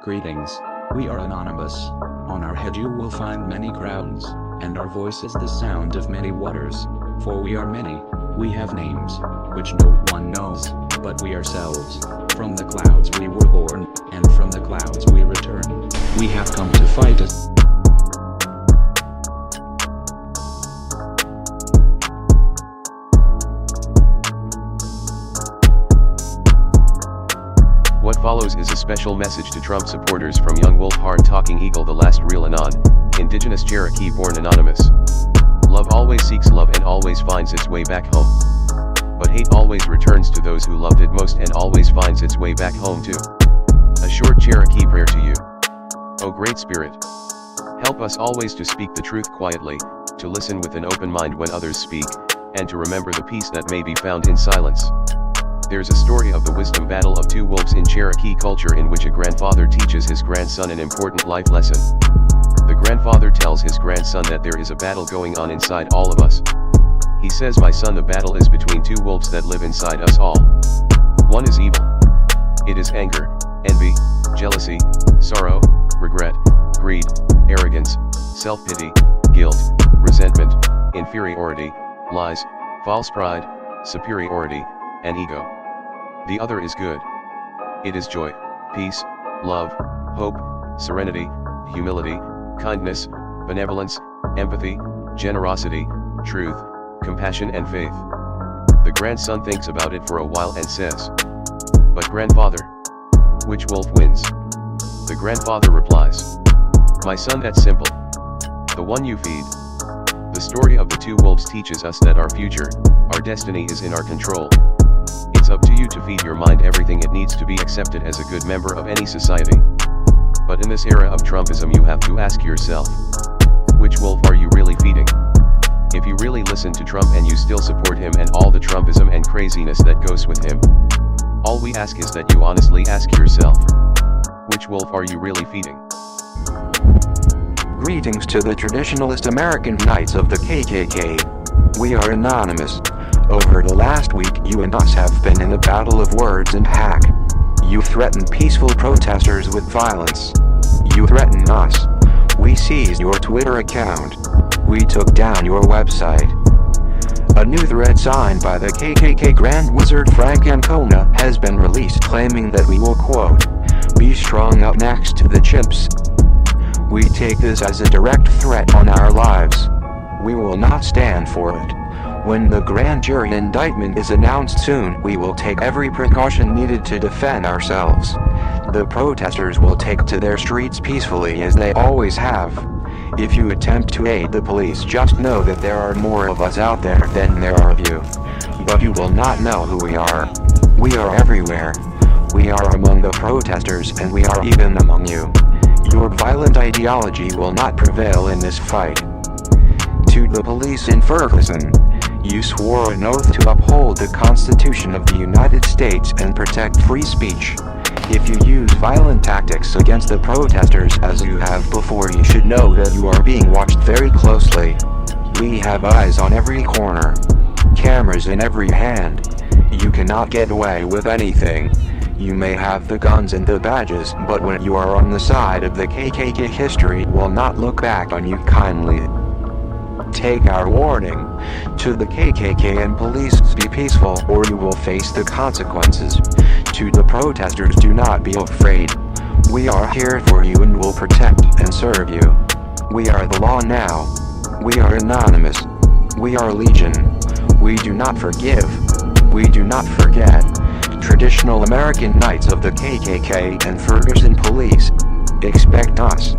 Greetings. We are anonymous. On our head you will find many crowns, and our voice is the sound of many waters. For we are many, we have names, which no one knows, but we ourselves. From the clouds we were born, and from the clouds we return. We have come to fight us. What follows is a special message to Trump supporters from Young Wolf Hard-Talking Eagle, the last real Anon, indigenous Cherokee-born anonymous. Love always seeks love and always finds its way back home. But hate always returns to those who loved it most and always finds its way back home too. A short Cherokee prayer to you. O Great Spirit, help us always to speak the truth quietly, to listen with an open mind when others speak, and to remember the peace that may be found in silence. There's a story of the wisdom battle of two wolves in Cherokee culture in which a grandfather teaches his grandson an important life lesson. The grandfather tells his grandson that there is a battle going on inside all of us. He says, "My son, the battle is between two wolves that live inside us all. One is evil. It is anger, envy, jealousy, sorrow, regret, greed, arrogance, self-pity, guilt, resentment, inferiority, lies, false pride, superiority, and ego. The other is good. It is joy, peace, love, hope, serenity, humility, kindness, benevolence, empathy, generosity, truth, compassion and faith." The grandson thinks about it for a while and says, "But grandfather, which wolf wins?" The grandfather replies, "My son, that's simple. The one you feed." The story of the two wolves teaches us that our future, our destiny is in our control. It's up to you to feed your mind everything it needs to be accepted as a good member of any society. But in this era of Trumpism you have to ask yourself, which wolf are you really feeding? If you really listen to Trump and you still support him and all the Trumpism and craziness that goes with him, all we ask is that you honestly ask yourself, which wolf are you really feeding? Greetings to the traditionalist American Knights of the KKK. We are anonymous. Over the last week you and us have been in a battle of words and hack. You threaten peaceful protesters with violence. You threaten us. We seized your Twitter account. We took down your website. A new thread signed by the KKK Grand Wizard Frank Ancona has been released claiming that we will, quote, "be strung up next to the chimps." We take this as a direct threat on our lives. We will not stand for it. When the grand jury indictment is announced soon, we will take every precaution needed to defend ourselves. The protesters will take to their streets peacefully as they always have. If you attempt to aid the police, just know that there are more of us out there than there are of you. But you will not know who we are. We are everywhere. We are among the protesters and we are even among you. Your violent ideology will not prevail in this fight. To the police in Ferguson, you swore an oath to uphold the Constitution of the United States and protect free speech. If you use violent tactics against the protesters as you have before, you should know that you are being watched very closely. We have eyes on every corner, cameras in every hand. You cannot get away with anything. You may have the guns and the badges, but when you are on the side of the KKK, history will not look back on you kindly. Take our warning. To the KKK and police, be peaceful or you will face the consequences. To the protesters, do not be afraid. We are here for you and will protect and serve you. We are the law now. We are anonymous. We are legion. We do not forgive. We do not forget. Traditional American Knights of the KKK and Ferguson Police. Expect us.